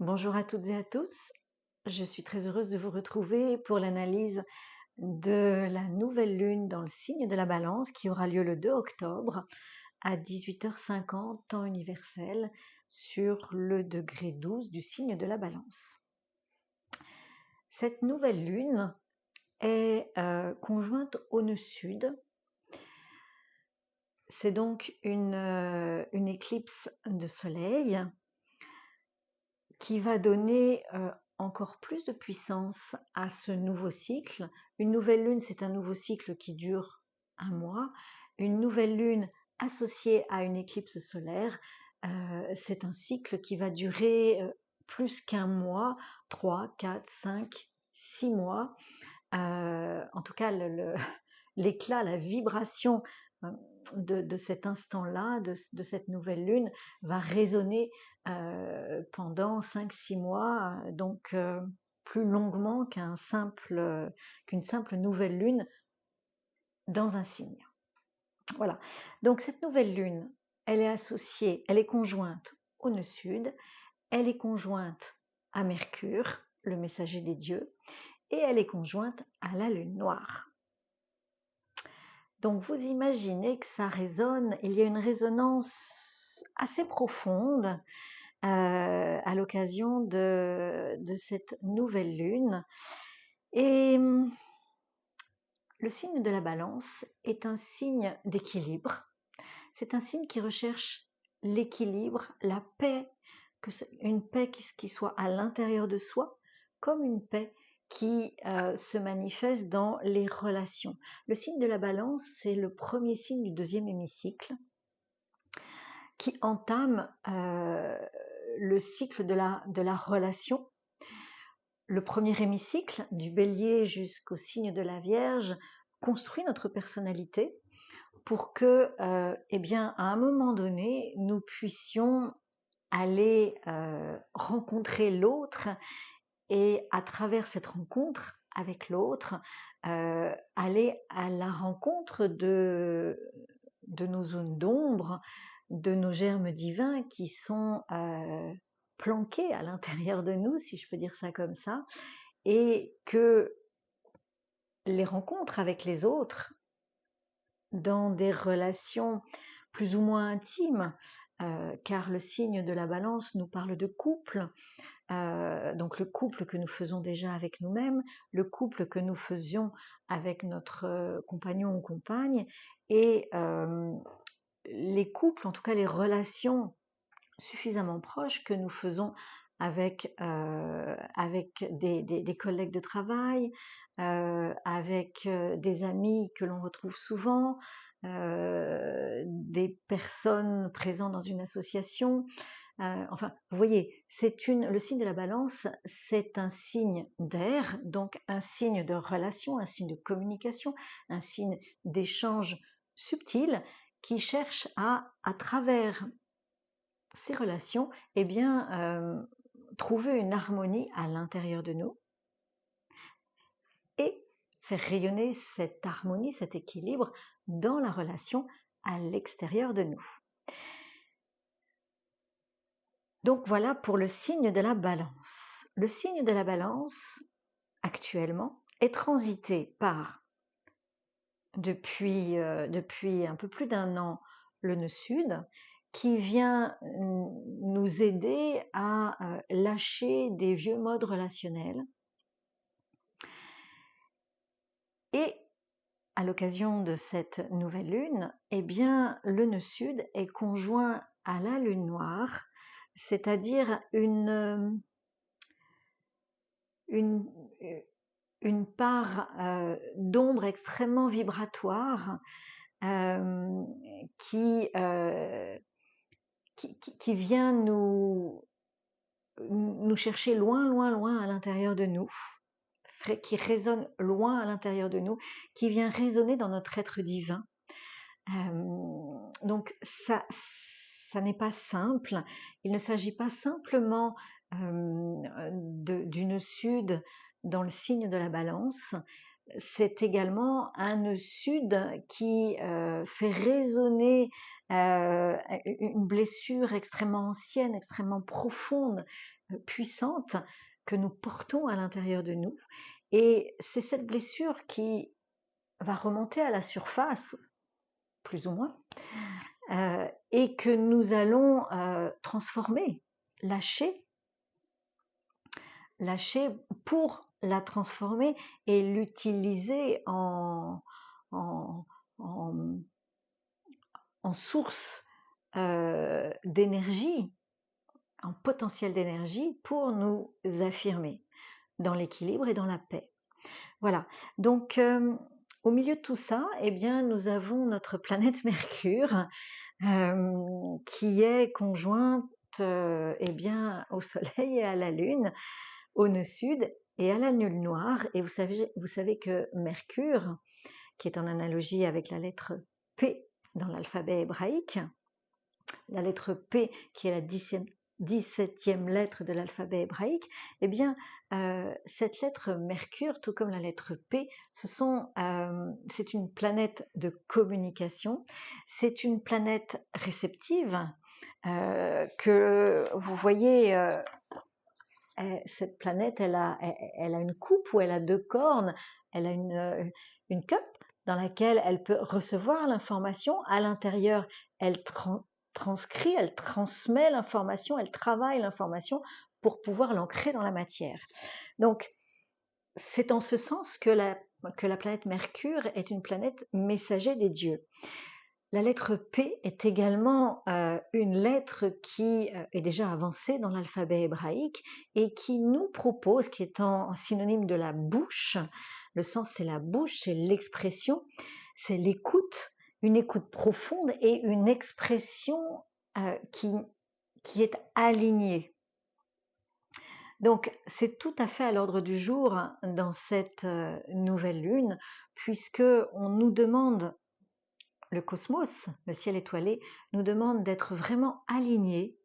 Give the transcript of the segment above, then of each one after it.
Bonjour à toutes et à tous, je suis très heureuse de vous retrouver pour l'analyse de la nouvelle lune dans le signe de la Balance qui aura lieu le 2 octobre à 18h50 temps universel sur le degré 12 du signe de la Balance. Cette nouvelle lune est conjointe au nœud sud. C'est donc une éclipse de soleil qui va donner encore plus de puissance à ce nouveau cycle. Une nouvelle lune, c'est un nouveau cycle qui dure un mois. Une nouvelle lune associée à une éclipse solaire, c'est un cycle qui va durer plus qu'un mois, 3, 4, 5, 6 mois. En tout cas, l'éclat, la vibration de cet instant-là, de cette nouvelle lune, va résonner pendant 5-6 mois, donc plus longuement qu'une simple nouvelle lune dans un signe. Voilà. Donc cette nouvelle lune, elle est associée, elle est conjointe au nœud sud, elle est conjointe à Mercure, le messager des dieux, et elle est conjointe à la lune noire. Donc vous imaginez que ça résonne, il y a une résonance assez profonde à l'occasion de cette nouvelle lune. Et le signe de la Balance est un signe d'équilibre. C'est un signe qui recherche l'équilibre, la paix, une paix qui soit à l'intérieur de soi, comme une paix qui se manifeste dans les relations. Le signe de la Balance, c'est le premier signe du deuxième hémicycle qui entame le cycle de la relation. Le premier hémicycle, du Bélier jusqu'au signe de la Vierge, construit notre personnalité pour que, eh bien, à un moment donné, nous puissions aller rencontrer l'autre et à travers cette rencontre avec l'autre, aller à la rencontre de nos zones d'ombre, de nos germes divins qui sont planqués à l'intérieur de nous, si je peux dire ça comme ça, et que les rencontres avec les autres dans des relations plus ou moins intimes, car le signe de la Balance nous parle de couple, donc le couple que nous faisons déjà avec nous-mêmes, le couple que nous faisions avec notre compagnon ou compagne, et les couples, en tout cas les relations suffisamment proches que nous faisons avec des collègues de travail, avec des amis que l'on retrouve souvent, des personnes présentes dans une association. Enfin, vous voyez, le signe de la Balance, c'est un signe d'air, donc un signe de relation, un signe de communication, un signe d'échange subtil qui cherche à travers ces relations, eh bien, trouver une harmonie à l'intérieur de nous et faire rayonner cette harmonie, cet équilibre dans la relation à l'extérieur de nous. Donc voilà pour le signe de la Balance. Le signe de la Balance, actuellement, est transité par, depuis un peu plus d'un an, le nœud sud, qui vient nous aider à lâcher des vieux modes relationnels. Et à l'occasion de cette nouvelle lune, eh bien, le nœud sud est conjoint à la lune noire, c'est-à-dire une part d'ombre extrêmement vibratoire qui vient nous chercher loin, loin, loin à l'intérieur de nous, qui résonne loin à l'intérieur de nous, qui vient résonner dans notre être divin. Donc ça n'est pas simple. Il ne s'agit pas simplement du nœud sud dans le signe de la Balance. C'est également un nœud sud qui fait résonner une blessure extrêmement ancienne, extrêmement profonde puissante que nous portons à l'intérieur de nous. Et c'est cette blessure qui va remonter à la surface, plus ou moins, et que nous allons transformer, lâcher pour la transformer et l'utiliser en, en, en source d'énergie, en potentiel d'énergie pour nous affirmer dans l'équilibre et dans la paix. Voilà, donc au milieu de tout ça, eh bien, nous avons notre planète Mercure qui est conjointe eh bien, au Soleil et à la Lune, au nœud sud et à la nulle noire. Et vous savez que Mercure, qui est en analogie avec la lettre P dans l'alphabet hébraïque, la lettre P qui est la 17e lettre de l'alphabet hébraïque, eh bien, cette lettre Mercure, tout comme la lettre P, c'est une planète de communication, c'est une planète réceptive, que vous voyez, cette planète, elle a une coupe où elle a 2 cornes, elle a une cup dans laquelle elle peut recevoir l'information. À l'intérieur, elle transcrit, elle transmet l'information, elle travaille l'information pour pouvoir l'ancrer dans la matière. Donc, c'est en ce sens que la planète Mercure est une planète messager des dieux. La lettre P est également une lettre qui est déjà avancée dans l'alphabet hébraïque et qui nous propose, qui est en synonyme de la bouche, le sens c'est la bouche, c'est l'expression, c'est l'écoute, une écoute profonde et une expression qui est alignée. Donc c'est tout à fait à l'ordre du jour dans cette nouvelle lune, puisque on nous demande, le cosmos, le ciel étoilé, nous demande d'être vraiment alignés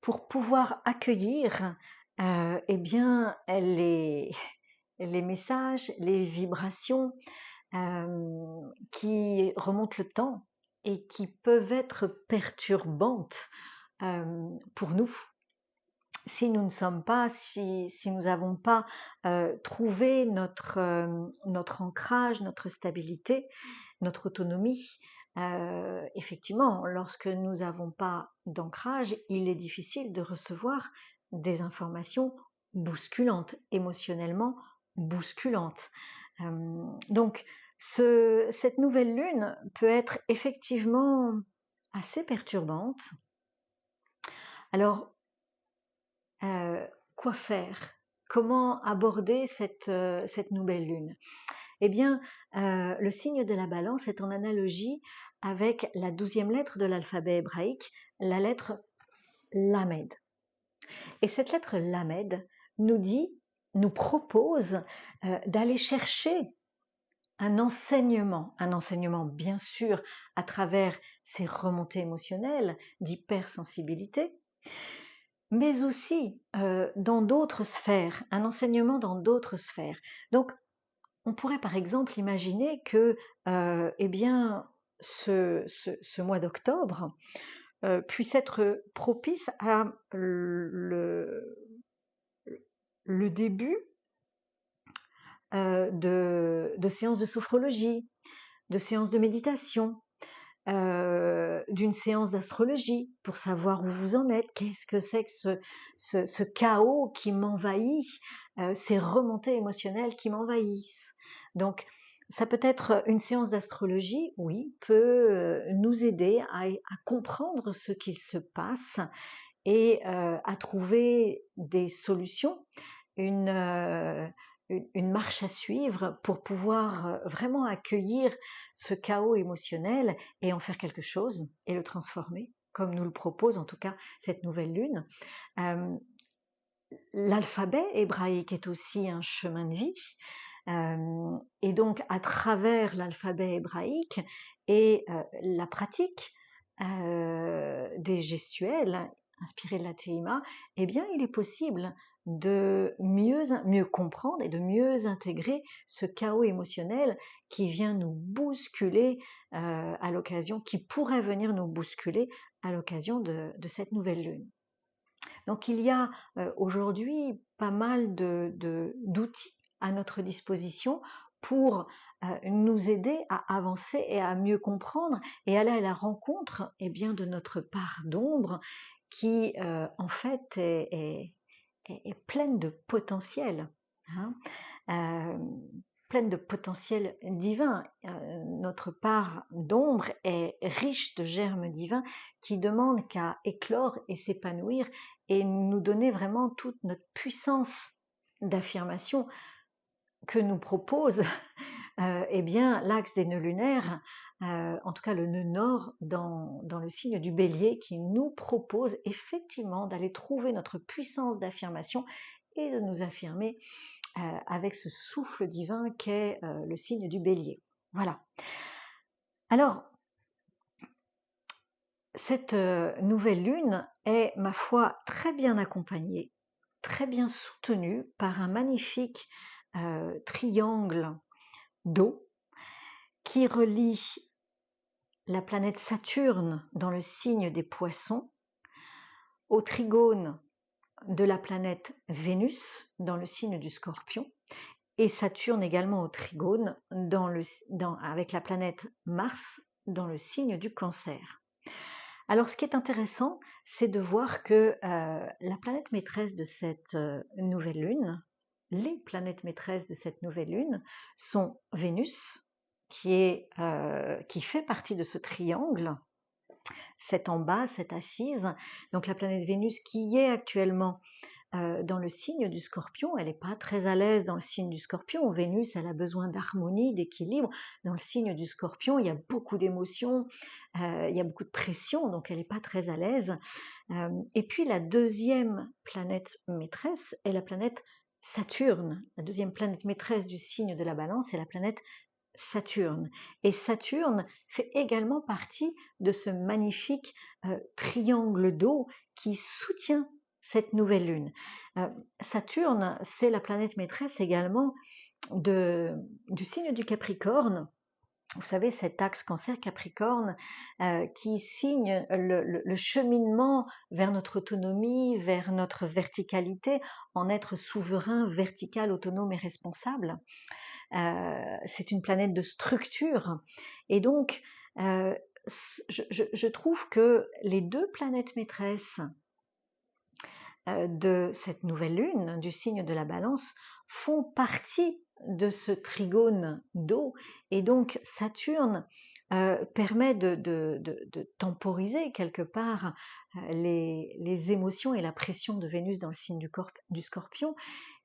pour pouvoir accueillir eh bien, les messages, les vibrations qui remontent le temps et qui peuvent être perturbantes pour nous. Si nous ne sommes pas, si nous n'avons pas trouvé notre ancrage, notre stabilité, notre autonomie, effectivement, lorsque nous n'avons pas d'ancrage, il est difficile de recevoir des informations bousculantes, émotionnellement bousculantes. Donc, cette nouvelle lune peut être effectivement assez perturbante. Alors, quoi faire? Comment aborder cette nouvelle lune? Eh bien, le signe de la balance est en analogie avec la 12e lettre de l'alphabet hébraïque, la lettre Lamed. Et cette lettre Lamed nous propose d'aller chercher un enseignement bien sûr à travers ces remontées émotionnelles d'hypersensibilité, mais aussi dans d'autres sphères, un enseignement dans d'autres sphères. Donc, on pourrait par exemple imaginer que eh bien, ce mois d'octobre puisse être propice à le début de séances de sophrologie, de séances de méditation, d'une séance d'astrologie pour savoir où vous en êtes, qu'est-ce que c'est que ce chaos qui m'envahit, ces remontées émotionnelles qui m'envahissent. Donc, ça peut être une séance d'astrologie, oui, peut nous aider à comprendre ce qu'il se passe et à trouver des solutions, une marche à suivre pour pouvoir vraiment accueillir ce chaos émotionnel et en faire quelque chose et le transformer, comme nous le propose en tout cas cette nouvelle lune. L'alphabet hébraïque est aussi un chemin de vie. Et donc, à travers l'alphabet hébraïque et la pratique des gestuels inspirés de la Théima, eh bien, il est possible de mieux comprendre et de mieux intégrer ce chaos émotionnel qui vient nous bousculer à l'occasion, qui pourrait venir nous bousculer à l'occasion de cette nouvelle lune. Donc il y a aujourd'hui pas mal d'outils à notre disposition pour nous aider à avancer et à mieux comprendre et aller à la rencontre de notre part d'ombre qui en fait est pleine de potentiel, hein, euh, pleine de potentiel divin. Notre part d'ombre est riche de germes divins qui demandent qu'à éclore et s'épanouir et nous donner vraiment toute notre puissance d'affirmation que nous propose l'axe des nœuds lunaires, en tout cas le nœud nord dans le signe du Bélier, qui nous propose effectivement d'aller trouver notre puissance d'affirmation et de nous affirmer avec ce souffle divin qu'est le signe du Bélier. Voilà. Alors, cette nouvelle lune est, ma foi, très bien accompagnée, très bien soutenue par un magnifique triangle d'eau qui relie la planète Saturne dans le signe des Poissons au trigone de la planète Vénus dans le signe du Scorpion et Saturne également au trigone avec la planète Mars dans le signe du Cancer. Alors ce qui est intéressant, c'est de voir que la planète maîtresse de cette nouvelle lune, les planètes maîtresses de cette nouvelle lune sont Vénus, qui fait partie de ce triangle, cette en bas, cette assise, donc la planète Vénus qui est actuellement dans le signe du Scorpion. Elle n'est pas très à l'aise dans le signe du Scorpion. Vénus, elle a besoin d'harmonie, d'équilibre. Dans le signe du Scorpion, il y a beaucoup d'émotions, il y a beaucoup de pression, donc elle n'est pas très à l'aise. Et puis la deuxième planète maîtresse est la planète Saturne. La deuxième planète maîtresse du signe de la Balance est la planète Saturne. Et Saturne fait également partie de ce magnifique triangle d'eau qui soutient cette nouvelle lune. Saturne, c'est la planète maîtresse également du signe du Capricorne. Vous savez, cet axe Cancer-Capricorne qui signe le cheminement vers notre autonomie, vers notre verticalité, en être souverain, vertical, autonome et responsable. C'est une planète de structure. Et donc, je trouve que les deux planètes maîtresses de cette nouvelle lune, du signe de la Balance, font partie de ce trigone d'eau. Et donc, Saturne permet de temporiser quelque part les émotions et la pression de Vénus dans le signe du Scorpion.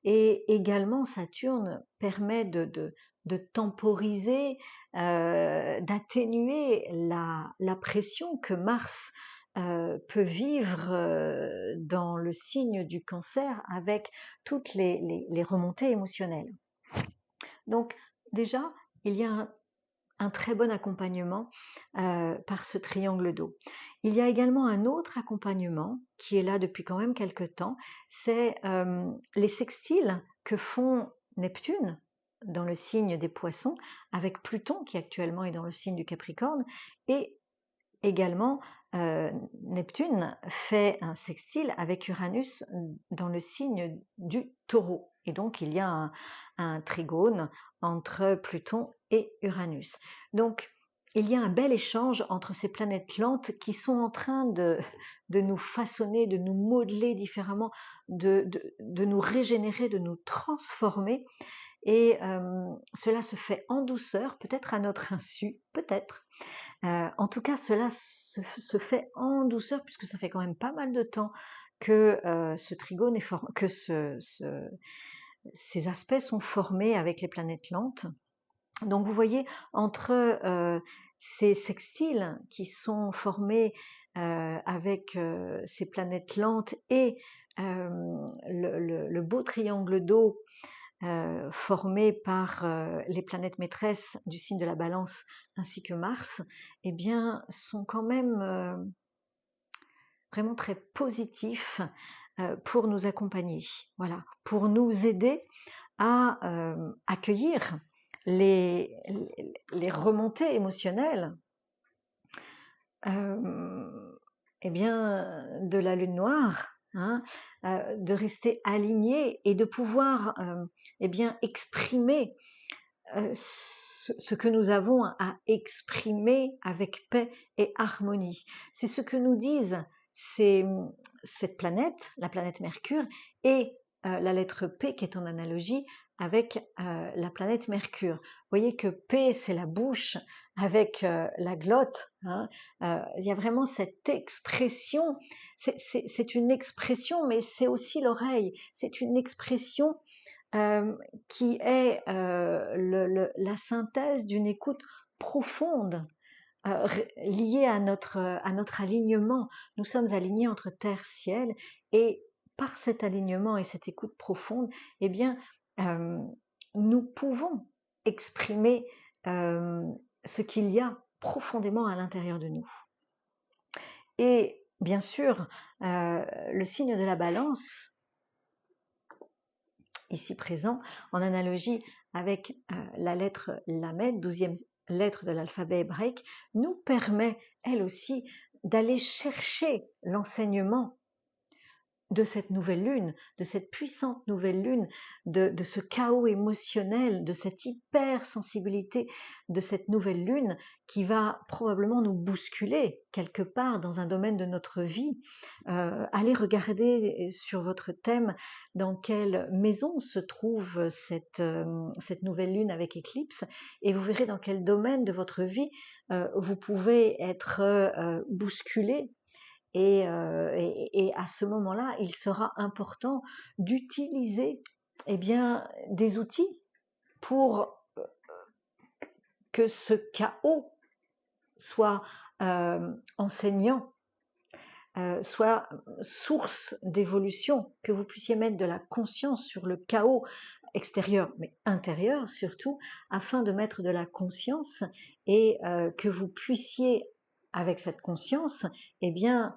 Et également, Saturne permet de temporiser, d'atténuer la pression que Mars peut vivre dans le signe du Cancer avec toutes les remontées émotionnelles. Donc déjà, il y a un très bon accompagnement par ce triangle d'eau. Il y a également un autre accompagnement qui est là depuis quand même quelques temps, c'est les sextiles que font Neptune dans le signe des Poissons avec Pluton qui actuellement est dans le signe du Capricorne et également Neptune fait un sextile avec Uranus dans le signe du Taureau. Et donc il y a un trigone entre Pluton et Uranus. Donc il y a un bel échange entre ces planètes lentes qui sont en train de nous façonner, de nous modeler différemment, de nous régénérer, de nous transformer. Et cela se fait en douceur, peut-être à notre insu, peut-être. En tout cas, cela se fait en douceur puisque ça fait quand même pas mal de temps que ce trigone est formé, que ces aspects sont formés avec les planètes lentes. Donc vous voyez, entre ces sextiles qui sont formés avec ces planètes lentes et le beau triangle d'eau formé par les planètes maîtresses du signe de la Balance ainsi que Mars, eh bien, sont quand même vraiment très positifs pour nous accompagner, voilà, pour nous aider à accueillir les remontées émotionnelles de la lune noire, hein, de rester aligné et de pouvoir eh bien, exprimer ce que nous avons à exprimer avec paix et harmonie. C'est ce que nous disent cette planète, la planète Mercure, et la lettre P qui est en analogie avec la planète Mercure. Vous voyez que P, c'est la bouche avec la glotte. Hein. Il y a vraiment cette expression. C'est une expression, mais c'est aussi l'oreille. C'est une expression qui est la synthèse d'une écoute profonde, liée à notre alignement. Nous sommes alignés entre terre, ciel, et par cet alignement et cette écoute profonde, eh bien, nous pouvons exprimer ce qu'il y a profondément à l'intérieur de nous. Et bien sûr, le signe de la balance, ici présent, en analogie avec la lettre Lamed, 12e lettre de l'alphabet hébraïque, nous permet, elle aussi, d'aller chercher l'enseignement de cette nouvelle lune, de cette puissante nouvelle lune, de ce chaos émotionnel, de cette hypersensibilité de cette nouvelle lune qui va probablement nous bousculer quelque part dans un domaine de notre vie. Allez regarder sur votre thème dans quelle maison se trouve cette nouvelle lune avec éclipse et vous verrez dans quel domaine de votre vie vous pouvez être bousculé. Et à ce moment-là, il sera important d'utiliser eh bien, des outils pour que ce chaos soit enseignant, soit source d'évolution, que vous puissiez mettre de la conscience sur le chaos extérieur, mais intérieur surtout, afin de mettre de la conscience et que vous puissiez, avec cette conscience, eh bien,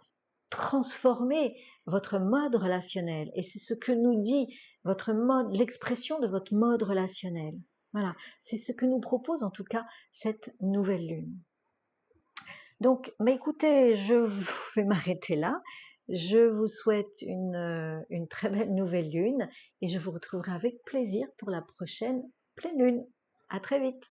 transformer votre mode relationnel. Et c'est ce que nous dit votre mode, l'expression de votre mode relationnel. Voilà, c'est ce que nous propose en tout cas cette nouvelle lune. Donc, écoutez, je vais m'arrêter là. Je vous souhaite une très belle nouvelle lune et je vous retrouverai avec plaisir pour la prochaine pleine lune. À très vite.